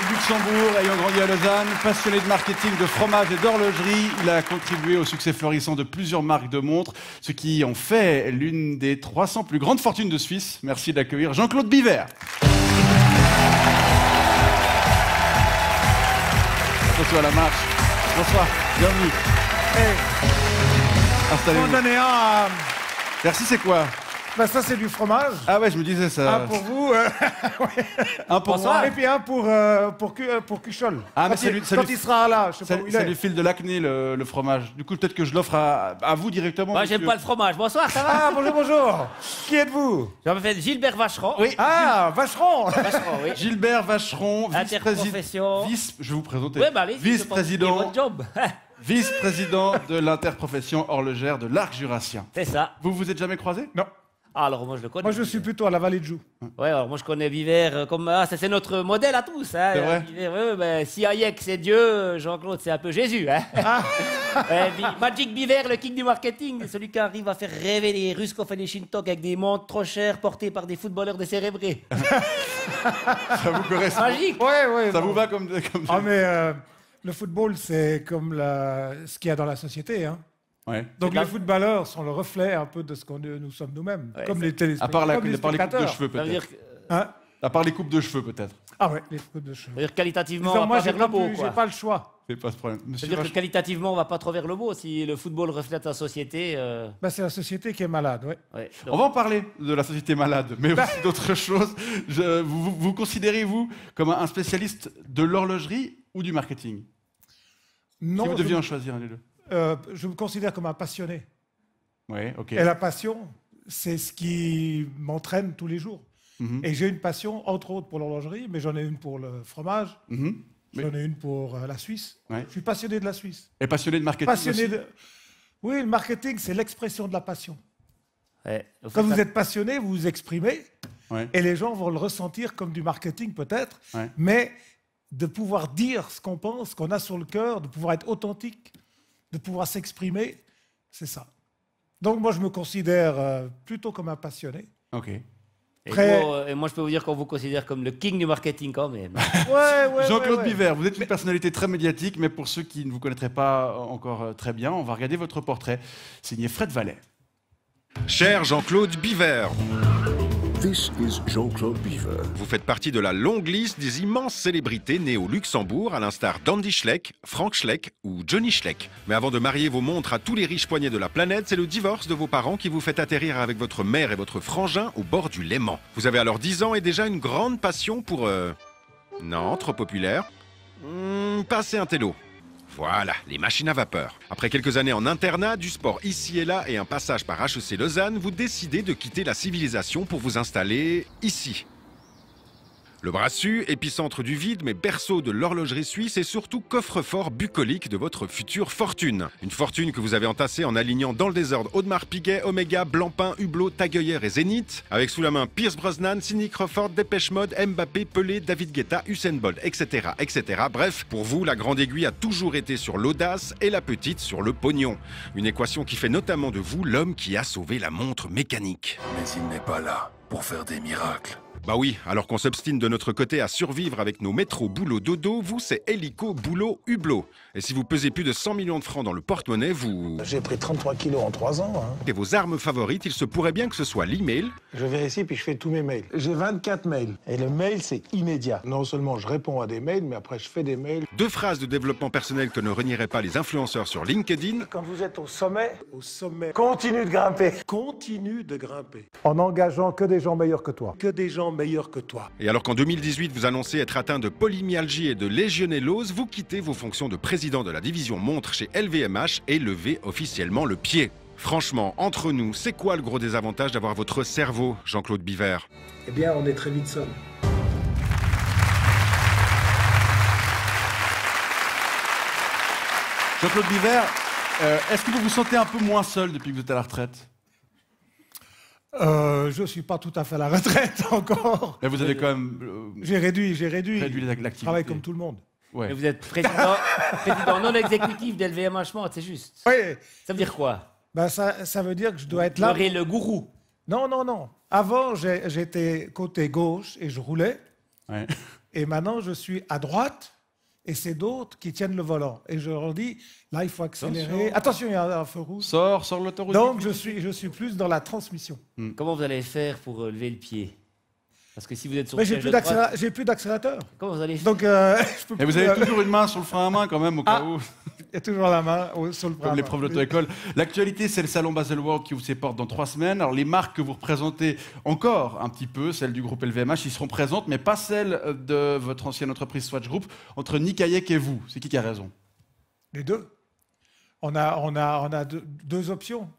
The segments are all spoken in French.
du Luxembourg, ayant grandi à Lausanne, passionné de marketing, de fromage et d'horlogerie, il a contribué au succès florissant de plusieurs marques de montres, ce qui en fait l'une des 300 plus grandes fortunes de Suisse. Merci d'accueillir Jean-Claude Biver. Attention à la marche. Bonsoir, bienvenue. Installez-vous. On en est un à... Merci, c'est quoi? Ben ça, c'est du fromage. Ah ouais, je me disais ça. Un pour vous. Un pour moi. Et puis un pour Cuchol. Ah, mais quand il sera là, je sais pas où il ça est. lui file de l'acné, le fromage. Du coup, peut-être que je l'offre à vous directement. Moi, j'aime pas le fromage. Bonsoir, ça va? Ah, bonjour, bonjour. Qui êtes-vous? Je m'appelle Gilbert Vacheron. Oui. Ah, Vacheron. Vacheron, oui. Gilbert Vacheron, Interprofession. je vais vous présenter. Ouais, bah allez, Vice-président. votre job. Vice-président de l'interprofession horlogère de l'Arc jurassien. C'est ça. Vous vous êtes jamais croisé? Non. Ah, alors, moi, je le connais. Moi, je suis plutôt à la Vallée de Joux. Ouais, alors moi, je connais Biver comme... Ah, ça, c'est notre modèle à tous. Hein. C'est vrai? Biver, ouais, ben, si Hayek, c'est Dieu, Jean-Claude, c'est un peu Jésus. Hein. Magic Biver, le king du marketing, celui qui arrive à faire rêver les Ruskov et les Shintok avec des montres trop chères portées par des footballeurs décérébrés. Ça vous correspond? Magique. Ouais. Ça vous va comme... Ah, mais le football, c'est comme ce qu'il y a dans la société, hein. Ouais. Donc les footballeurs sont le reflet un peu de ce que nous sommes nous-mêmes, Ouais, comme les À téléspectateurs. part, les coupes de cheveux, Ça veut dire, peut-être. Hein? À part les coupes de cheveux, peut-être. Ah ouais, les coupes de cheveux. ça veut dire qualitativement, Disons, on va moi, pas vers le beau. j'ai pas le choix. C'est pas ce problème. Ça Monsieur veut dire que Vacheron, qualitativement, on va pas trop vers le beau. Si le football reflète la société... Ben, c'est la société qui est malade, ouais. ouais, on va en parler de la société malade, mais aussi d'autres choses. Vous considérez-vous comme un spécialiste de l'horlogerie ou du marketing? Non, Si vous deviez en choisir un des deux. je me considère comme un passionné. Oui, ok. Et la passion, c'est ce qui m'entraîne tous les jours. Mhm. Et j'ai une passion, entre autres, pour l'horlogerie, mais j'en ai une pour le fromage, Mhm. j'en ai une pour la Suisse. Ouais. Je suis passionné de la Suisse. Et passionné de marketing Passionné aussi. de... Oui, le marketing, c'est l'expression de la passion. ouais. Quand vous êtes passionné, vous vous exprimez, Ouais. et les gens vont le ressentir comme du marketing peut-être, Ouais. mais de pouvoir dire ce qu'on pense, ce qu'on a sur le cœur, de pouvoir être authentique, de pouvoir s'exprimer, c'est ça. Donc moi, je me considère plutôt comme un passionné. Ok. Et moi, je peux vous dire qu'on vous considère comme le king du marketing quand même. Jean-Claude Biver, vous êtes une personnalité très médiatique, mais pour ceux qui ne vous connaîtraient pas encore très bien, on va regarder votre portrait, signé Fred Vallet. Cher Jean-Claude Biver, This is Jean-Claude Biver. vous faites partie de la longue liste des immenses célébrités nées au Luxembourg, à l'instar d'Andy Schleck, Frank Schleck ou Johnny Schleck. Mais avant de marier vos montres à tous les riches poignets de la planète, c'est le divorce de vos parents qui vous fait atterrir avec votre mère et votre frangin au bord du Léman. Vous avez alors 10 ans et déjà une grande passion pour... Non, trop populaire. Pas assez intello. Voilà, les machines à vapeur. Après quelques années en internat, du sport ici et là et un passage par HEC Lausanne, vous décidez de quitter la civilisation pour vous installer ici. Le Brassus, épicentre du vide mais berceau de l'horlogerie suisse et surtout coffre-fort bucolique de votre future fortune. Une fortune que vous avez entassée en alignant dans le désordre Audemars Piguet, Omega, Blancpain, Hublot, Tagueyer et Zénith, avec sous la main Pierce Brosnan, Sidney Crawford, Dépêche Mode, Mbappé, Pelé, David Guetta, Usain Bolt, etc., etc. Bref, pour vous, la grande aiguille a toujours été sur l'audace et la petite sur le pognon. Une équation qui fait notamment de vous l'homme qui a sauvé la montre mécanique. Mais il n'est pas là pour faire des miracles. Bah oui, alors qu'on s'obstine de notre côté à survivre avec nos métros boulot dodo, vous c'est hélico boulot hublot. Et si vous pesez plus de 100 millions de francs dans le porte-monnaie, vous... J'ai pris 33 kilos en 3 ans. Hein. Et vos armes favorites, il se pourrait bien que ce soit l'email, Je vérifie puis je fais tous mes mails. J'ai 24 mails. Et le mail, c'est immédiat. Non seulement je réponds à des mails, mais après je fais des mails. 2 phrases de développement personnel que ne renieraient pas les influenceurs sur LinkedIn, Quand vous êtes au sommet, continue de grimper. Continue de grimper. En engageant que des gens meilleurs que toi. Que des gens meilleurs que toi. et alors qu'en 2018 vous annoncez être atteint de polymyalgie et de légionellose, vous quittez vos fonctions de président de la division montre chez LVMH et levez officiellement le pied. Franchement, entre nous, c'est quoi le gros désavantage d'avoir votre cerveau, Jean-Claude Biver? Eh bien, on est très vite seul. Jean-Claude Biver, est-ce que vous vous sentez un peu moins seul depuis que vous êtes à la retraite? Je ne suis pas tout à fait à la retraite encore. Mais vous avez quand même J'ai réduit réduit Je l'activité. travaille comme tout le monde. Ouais. Mais vous êtes président non exécutif d'LVMH Montre, c'est juste. Oui, Ça veut dire quoi? ben ça veut dire que je dois être Vous là. serez le gourou. Non. Avant, j'étais côté gauche et je roulais. Ouais. Et maintenant, je suis à droite et c'est d'autres qui tiennent le volant. Et je leur dis, là, il faut accélérer. Attention, il y a un feu rouge. Sors l'autoroute. Donc, je suis plus dans la transmission. Comment vous allez faire pour lever le pied? Parce que si vous êtes sur Mais le j'ai siège de droite, j'ai plus d'accélérateur. comment vous allez faire? Donc, je peux Et vous plus, avez toujours une main sur le frein à main quand même, au cas où. il y a toujours la main sur le Comme les profs d'auto-école. L'actualité, c'est le salon Baselworld qui ouvre ses portes dans 3 semaines. Alors, les marques que vous représentez encore un petit peu, celles du groupe LVMH, ils seront présentes, mais pas celles de votre ancienne entreprise Swatch Group. Entre Nick Hayek et vous, c'est qui a raison? Les deux. On a deux options.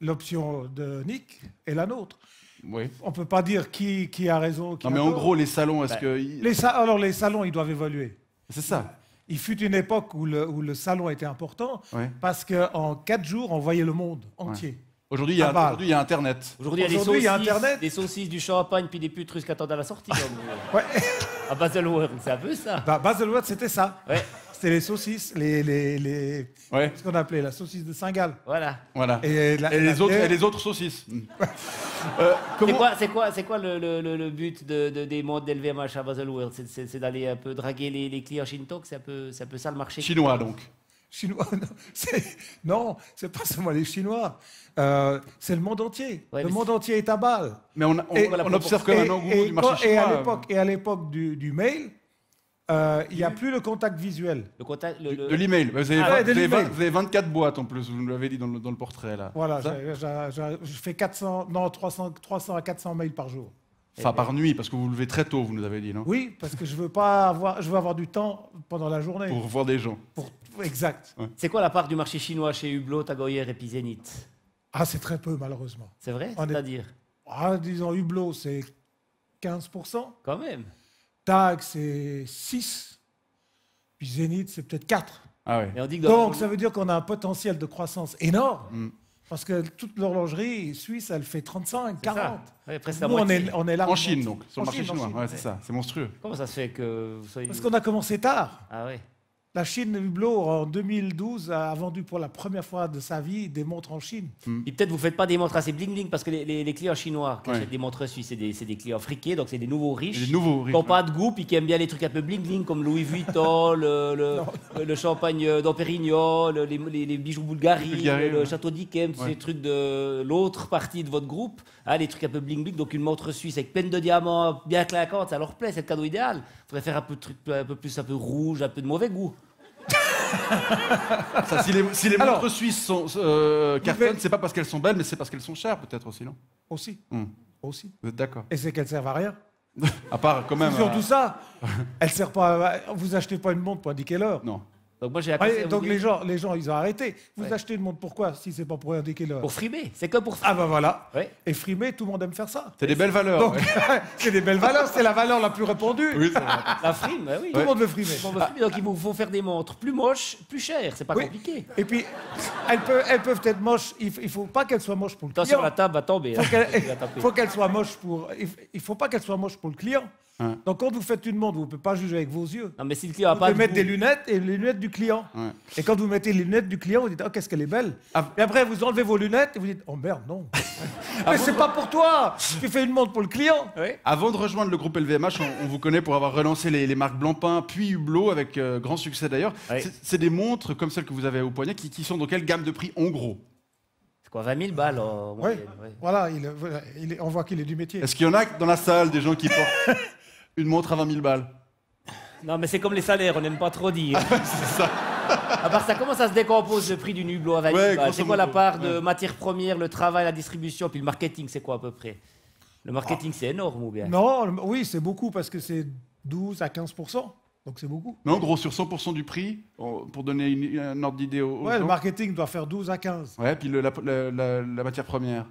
L'option de Nick et la nôtre. Oui. On ne peut pas dire qui a raison. Qui Non, mais a en tort. gros, les salons, est-ce que. Alors, les salons, ils doivent évoluer. C'est ça. Il fut une époque où le salon était important Ouais. parce qu'en 4 jours, on voyait le monde entier. Aujourd'hui, il y a Internet. Aujourd'hui, il y a Aujourd'hui, il y a des Internet. saucisses, des saucisses, du champagne, puis des putes russes qui attendent à la sortie. Comme, Ouais. à Baselworld, c'est un peu ça. Bah, Baselworld, c'était ça. Ouais, C'était les saucisses, Ouais. ce qu'on appelait la saucisse de Saint-Gall. voilà. Voilà. Et les autres saucisses. C'est quoi le but des montres d'LVMH à Baselworld? C'est d'aller un peu draguer les clients Shintok? C'est un peu ça le marché? Chinois, donc. Chinois, non, c'est pas seulement les Chinois. C'est le monde entier. Ouais, le mais monde entier est à balle. Mais on observe comme un engouement du marché Et chinois. à l'époque du mail, il n'y a plus le contact visuel. Le contact, De l'email. Vous avez, Ah ouais, vous avez- de l'email. vous avez 24 boîtes en plus, vous nous l'avez dit dans le portrait là. Voilà, C'est ça je fais 300 à 400 mails par jour. Enfin, par nuit, parce que vous vous levez très tôt, vous nous avez dit, non? Oui, parce que je veux avoir du temps pendant la journée. Pour voir des gens. Exact. C'est quoi la part du marché chinois chez Hublot, Tagoyer et puis Zénith? Ah, c'est très peu, malheureusement. C'est vrai? On est- C'est-à-dire? Disons, Hublot, c'est 15%. Quand même. Tag, c'est 6%. Puis Zénith, c'est peut-être 4%. Ah ouais. Et on dit que Donc, ça veut dire qu'on a un potentiel de croissance énorme. Mm. Parce que toute l'horlogerie suisse, elle fait 35, 40. Ouais, presque la Nous, moitié. on est là. En Chine, donc, sur le En marché Chine, en chinois. Chine. Ouais, c'est ça, c'est monstrueux. Comment ça se fait que vous soyez... Parce qu'on a commencé tard. Ah ouais. La Chine, Hublot, en 2012, a vendu pour la première fois de sa vie des montres en Chine. Et peut-être vous faites pas des montres assez bling-bling parce que les clients chinois qui Ouais. achètent des montres suisses, c'est des clients friqués, donc c'est des nouveaux riches. Des nouveaux riches, Qui n'ont pas de goût puis qui aiment bien les trucs un peu bling-bling comme Louis Vuitton, le champagne d'Ampérignon, les bijoux Bulgarie, Bulgarie, le ouais. château d'Yquem, tous Ouais. ces trucs de l'autre partie de votre groupe. Ah, les trucs un peu bling-bling, donc une montre suisse avec plein de diamants, bien clinquante, ça leur plaît, c'est le cadeau idéal. Il faudrait faire un peu de trucs un peu plus un peu rouge, un peu de mauvais goût. Ça, si les Alors, montres suisses sont, cartonnent, c'est pas parce qu'elles sont belles, mais c'est parce qu'elles sont chères, peut-être aussi, non? Aussi. Hmm. Aussi. Vous êtes d'accord? Et c'est qu'elles servent à rien. À part, quand même. C'est surtout ça. Elles servent pas. Vous achetez pas une montre pour indiquer l'heure. Non. Donc moi j'ai un Ouais, conseil à vous donc dire. les gens, ils ont arrêté. Vous Ouais. achetez une montre pourquoi si c'est pas pour indiquer l'heure? Pour frimer, c'est que pour frimer. Ah ben voilà. Ouais. Et frimer, tout le monde aime faire ça. C'est des belles valeurs. Donc, ouais. c'est des belles valeurs, c'est la valeur la plus répandue. Oui, c'est vrai. La frime, bah oui. Tout le monde veut frimer. Bon, bah, donc il vous faut faire des montres plus moches, plus chères, c'est pas Oui. compliqué. Et puis, elles peuvent être moches. Il faut pas qu'elles soient moches pour le Attention, client. la table va tomber. Faut hein. qu'elles- Il va taper. faut qu'elles soient moches pour. Il faut pas qu'elles soient moches pour le client. Ouais. Donc quand vous faites une montre, vous ne pouvez pas juger avec vos yeux. Non, mais si le client a Vous pas pouvez de mettre goût- des lunettes et les lunettes du client. Ouais. Et quand vous mettez les lunettes du client, vous dites, oh, qu'est-ce qu'elle est belle. Ah. Et après, vous enlevez vos lunettes et vous dites, oh merde, non. Mais c'est pas pour toi. Tu fais une montre pour le client. Oui. Avant de rejoindre le groupe LVMH, on vous connaît pour avoir relancé les marques Blancpain, puis Hublot, avec grand succès d'ailleurs. Oui. C'est des montres comme celles que vous avez au poignet qui sont dans quelle gamme de prix en gros? C'est quoi, 20 000 balles en Oui. moyenne, ouais. Voilà, on voit qu'il est du métier. Est-ce qu'il y en a dans la salle des gens qui portent une montre à 20 000 balles? Non, mais c'est comme les salaires, on n'aime pas trop dire. C'est ça. À part ça, comment ça se décompose le prix d'une Hublot à 20 000 Ouais, balles? grosso C'est quoi la modo. part de Ouais. matières premières, le travail, la distribution, puis le marketing, c'est quoi à peu près? Le marketing, c'est énorme ou bien? Non, oui, c'est beaucoup parce que c'est 12 à 15%. Donc c'est beaucoup. Mais en gros, sur 100% du prix, pour donner un ordre d'idée aux Ouais, le gens. marketing doit faire 12 à 15. Ouais, puis la matière première.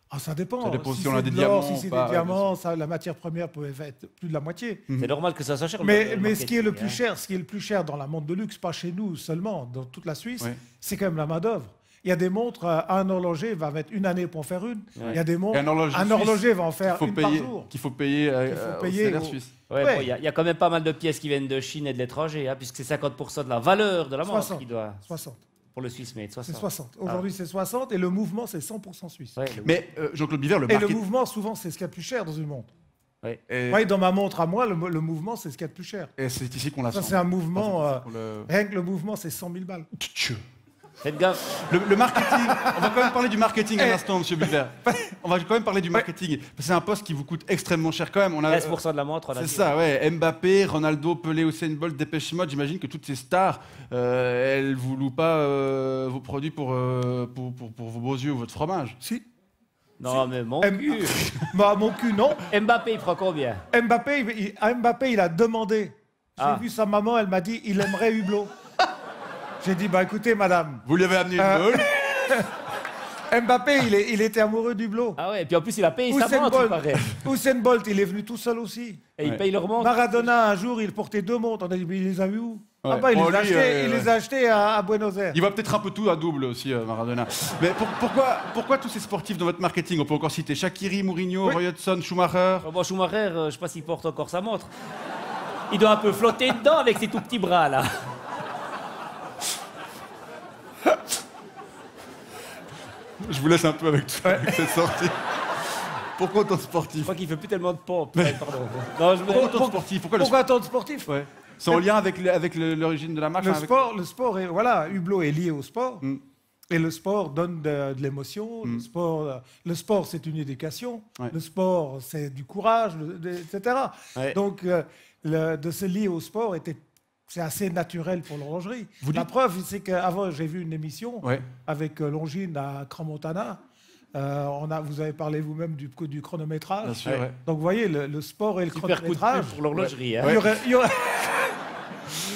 Ah, ça dépend. Ça dépend si on c'est a des de l'or, diamants Si c'est ou pas, des diamants, ça, la matière première peut être plus de la moitié. C'est normal que ça soit cher. Mais le ce qui est le marketing, plus cher, ce qui est le plus cher dans la montre de luxe, pas chez nous seulement, dans toute la Suisse, Ouais. c'est quand même la main d'œuvre. Il y a des montres, un horloger va mettre une année pour en faire une. Ouais. Il y a des montres, Et un horloger suisse horloger va en faire une par jour. qu'il faut payer, faut payer au salaire au- suisse. Ouais, Ouais. bon, il y a quand même pas mal de pièces qui viennent de Chine et de l'étranger, hein, puisque c'est 50% de la valeur de la montre 60. qui doit. 60. Pour le Swiss Made, 60. C'est 60. Aujourd'hui, c'est 60 et le mouvement, c'est 100% suisse. Ouais, Mais Jean-Claude Biver, le Et le marketing. mouvement, souvent, c'est ce qu'il y a de plus cher dans une montre. Ouais. Et, Oui, dans ma montre à moi, le mouvement, c'est ce qu'il y a de plus cher. et c'est ici qu'on la Ça, sent. c'est un mouvement. Pour le- Rien que le mouvement, c'est 100 000 balles. Tchou. Faites gaffe. Le marketing, on va quand même parler du marketing un instant, monsieur Buller. On va quand même parler du marketing. C'est un poste qui vous coûte extrêmement cher quand même. On a, 13% de la montre, on a c'est dit. ça, ouais. Mbappé, Ronaldo, Pelé, Usain Bolt, Dépêche Mode. J'imagine que toutes ces stars, elles vous louent pas vos produits pour vos beaux yeux ou votre fromage. Si. Non, mais mon M- cul. Bah, mon cul, non. Mbappé, il prend combien? Mbappé, il a demandé. J'ai Ah. vu sa maman, elle m'a dit, il aimerait Hublot. J'ai dit, bah écoutez, madame. Vous lui avez amené une boule. Mbappé, il était amoureux d'Hublot. Ah ouais, et puis en plus, il a payé sa Usain montre, il Bolt. paraît. Usain Bolt, il est venu tout seul aussi. Et il Ouais. paye leur montre. Maradona, un jour, il portait 2 montres. On a dit, mais il les a vus où? Ouais. Ah bah, il Bon, les a lui, achetés, il les a achetés à Buenos Aires. Il va peut-être un peu tout à double aussi, Maradona. Mais pourquoi tous ces sportifs dans votre marketing? On peut encore citer Shaqiri, Mourinho, Oui. Roy Hodgson, Schumacher. Bon, Schumacher, je sais pas s'il porte encore sa montre. Il doit un peu flotter dedans avec ses tout petits bras, là. Je vous laisse un peu avec cette sortie. Pourquoi autant de Je sportifs? crois qu'il fait plus tellement de pompes. Ouais, pardon. Non, je Pourquoi autant de sportifs? Pourquoi tant de sportifs? Ouais. C'est en lien avec l'origine de la marque? Le enfin, avec- sport, est, voilà, Hublot est lié au sport. Mm. Et le sport donne de l'émotion. Le sport, c'est une éducation. Ouais. Le sport, c'est du courage, etc. Ouais. Donc, de se lier au sport c'est assez naturel pour l'horlogerie. Vous La dites- preuve, c'est qu'avant, j'ai vu une émission Ouais. avec Longines à Crans-Montana. Vous avez parlé vous-même du chronométrage. Bien sûr, Ouais. ouais. Donc, vous voyez, le sport et le Super coup de chronométrage. pub pour l'horlogerie. Hein. Il y aurait-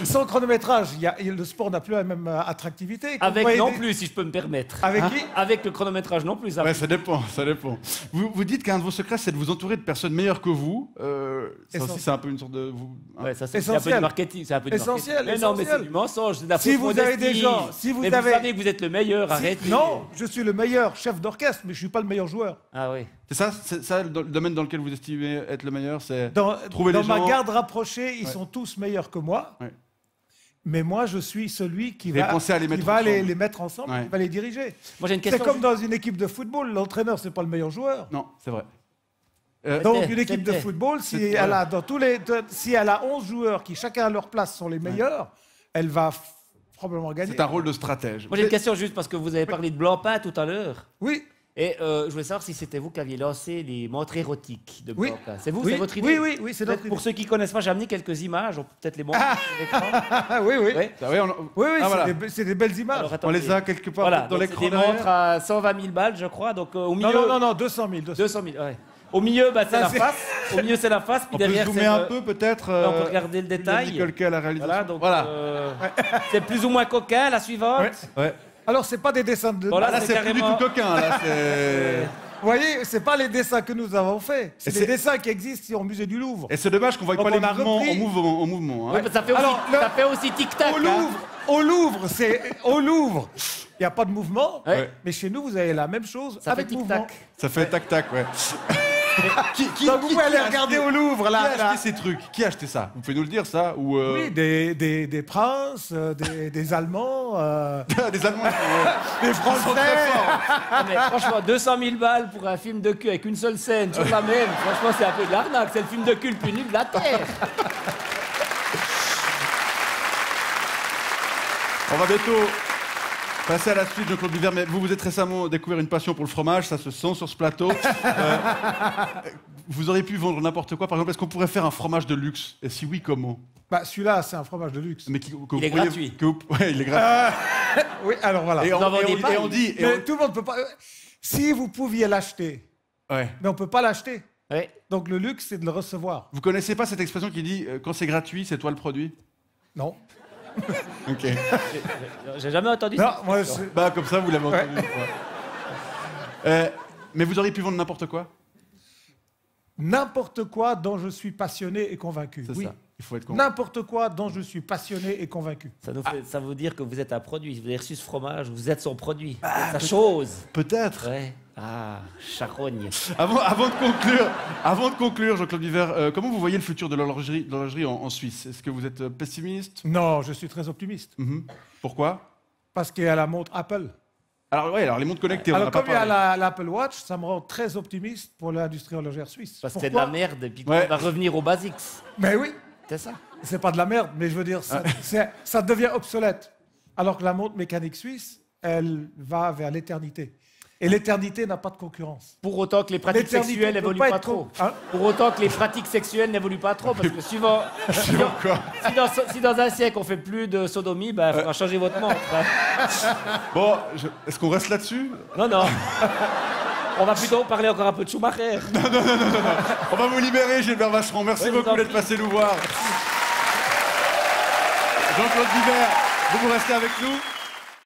Sans chronométrage, le sport n'a plus la même attractivité. Quand vous Avec voyez non des- plus, si je peux me permettre. Avec Hein qui? Avec le chronométrage non plus. ça Ouais, peut- ça dépend, ça dépend. Vous dites qu'un de vos secrets, c'est de vous entourer de personnes meilleures que vous. Ça aussi, Essentiel. c'est un peu une sorte de... Ouais, ça, c'est un peu Essentiel. du marketing. C'est un peu du Essentiel, marketing. Mais non, mais essentiel. c'est du mensonge. C'est de la Si fausse vous avez des modestie. gens, si vous mais avez- vous savez que vous êtes le meilleur, arrêtez. Non, je suis le meilleur chef d'orchestre, mais je ne suis pas le meilleur joueur. Ah oui. C'est ça le domaine dans lequel vous estimez être le meilleur, c'est... Dans, Trouver dans les ma gens- garde rapprochée, ils Ouais. sont tous meilleurs que moi. Ouais. Mais moi, je suis celui qui Vous avez va, pensé à les qui mettre va ensemble. les mettre ensemble, Ouais. qui va les diriger. Moi, j'ai une C'est question. comme dans une équipe de football, l'entraîneur, c'est pas le meilleur joueur. Non, c'est vrai. Donc une équipe de c'était. football, si C'était, elle, a, si elle a 11 joueurs qui chacun à leur place sont les meilleurs, elle va probablement gagner. C'est un rôle de stratège. Moi, j'ai une question juste parce que vous avez parlé de Blancpain tout à l'heure. Oui, Et je voulais savoir si c'était vous qui aviez lancé les montres érotiques de Oui. Blancpain. C'est vous, oui, c'est votre idée? oui, c'est notre Peut-être pour ceux qui ne connaissent pas, j'ai amené quelques images. On peut peut-être les montrer sur l'écran. Ah, oui, oui. Ouais. Ah ouais, Oui, Ah, voilà. c'est des belles images. Alors, On attendez. les a quelque part Voilà, dans donc l'écran c'est des derrière. montres à 120 000 balles, je crois. Donc au milieu, Non, 200 000. 200 000. Ouais. Au milieu, bah, c'est Ça, la c'est- face. Au milieu, c'est la face. Puis On peut derrière, zoomer c'est un le- peu peut-être. Là, on peut regarder le détail. Nicole à la réalisation. Voilà, donc Voilà. c'est plus ou moins coquin. La suivante. Ouais. Alors, c'est pas des dessins de... Bon, Ah, là, c'est c'est plus du carrément- tout coquin. Là, c'est... Vous voyez, c'est pas les dessins que nous avons faits. C'est Et des c'est- dessins qui existent au musée du Louvre. Et c'est dommage qu'on voit Donc, pas les on a mouvements repris- en mouvement. Hein. Ouais, mais ça fait aussi, Alors, ça fait aussi tic-tac. Au Louvre, il n'y a pas de mouvement. Ouais. Mais chez nous, vous avez la même chose Ça fait avec mouvement. tic-tac. Ça fait tac-tac, ouais. Donc vous pouvez aller a regarder acheté- au Louvre Qui a là. acheté ces trucs? Qui a acheté ça? Vous pouvez nous le dire, ça? Ou Oui, des princes, des Allemands, des Allemands. des Français. Ah, mais franchement, 200 000 balles pour un film de cul avec une seule scène, toujours la même. Franchement, c'est un peu de l'arnaque. C'est le film de cul le plus nul de la Terre. On va bientôt passer à la suite, Jean-Claude Biver, mais vous êtes récemment découvert une passion pour le fromage, ça se sent sur ce plateau. Vous auriez pu vendre n'importe quoi, par exemple, est-ce qu'on pourrait faire un fromage de luxe? Et si oui, comment? Bah, celui-là, c'est un fromage de luxe. Mais que Il vous est pourriez- gratuit. Ouais, il est gratuit. Oui, alors voilà. Et on, en vendez et on- pas, et on dit... et Mais tout le monde peut pas. Si vous pouviez l'acheter, ouais. mais on peut pas l'acheter. Ouais. Donc le luxe, c'est de le recevoir. Vous connaissez pas cette expression qui dit quand c'est gratuit, c'est toi le produit? Non. Ok. J'ai jamais entendu Non, ça. moi, Bah, comme ça, vous l'avez entendu une fois. Mais vous auriez pu vendre n'importe quoi? n'importe quoi dont je suis passionné et convaincu. C'est Oui. ça. Il faut être convaincu. N'importe quoi dont je suis passionné et convaincu. Ça veut dire que vous êtes un produit. Vous avez reçu ce fromage, vous êtes son produit. Vous êtes sa chose. Peut-être. Ouais. Ah, charogne. Avant de conclure, Jean-Claude Biver, comment vous voyez le futur de l'horlogerie en Suisse? Est-ce que vous êtes pessimiste? Non, je suis très optimiste. Mhm. Pourquoi? Parce qu'il y a la montre Apple. Alors les montres connectées, on en Alors a pas comme il y a parlé. l'Apple Watch, ça me rend très optimiste pour l'industrie horlogère suisse. Parce que c'est de la merde, et puis on va revenir aux basics. Mais oui, C'est ça. c'est pas de la merde, mais je veux dire, ça devient obsolète. Alors que la montre mécanique suisse, elle va vers l'éternité. Et l'éternité n'a pas de concurrence. Pour autant que les pratiques L'éternité sexuelles peut n'évoluent pas pas être trop. hein. Pour autant que les pratiques sexuelles n'évoluent pas trop, parce que suivant... si dans un siècle on fait plus de sodomie, il faudra changer votre montre. Hein. Bon, est-ce qu'on reste là-dessus? Non. On va plutôt parler encore un peu de Schumacher. On va vous libérer, Gilbert Vacheron. Merci beaucoup d'être passé nous voir. Jean-Claude Biver, vous restez avec nous.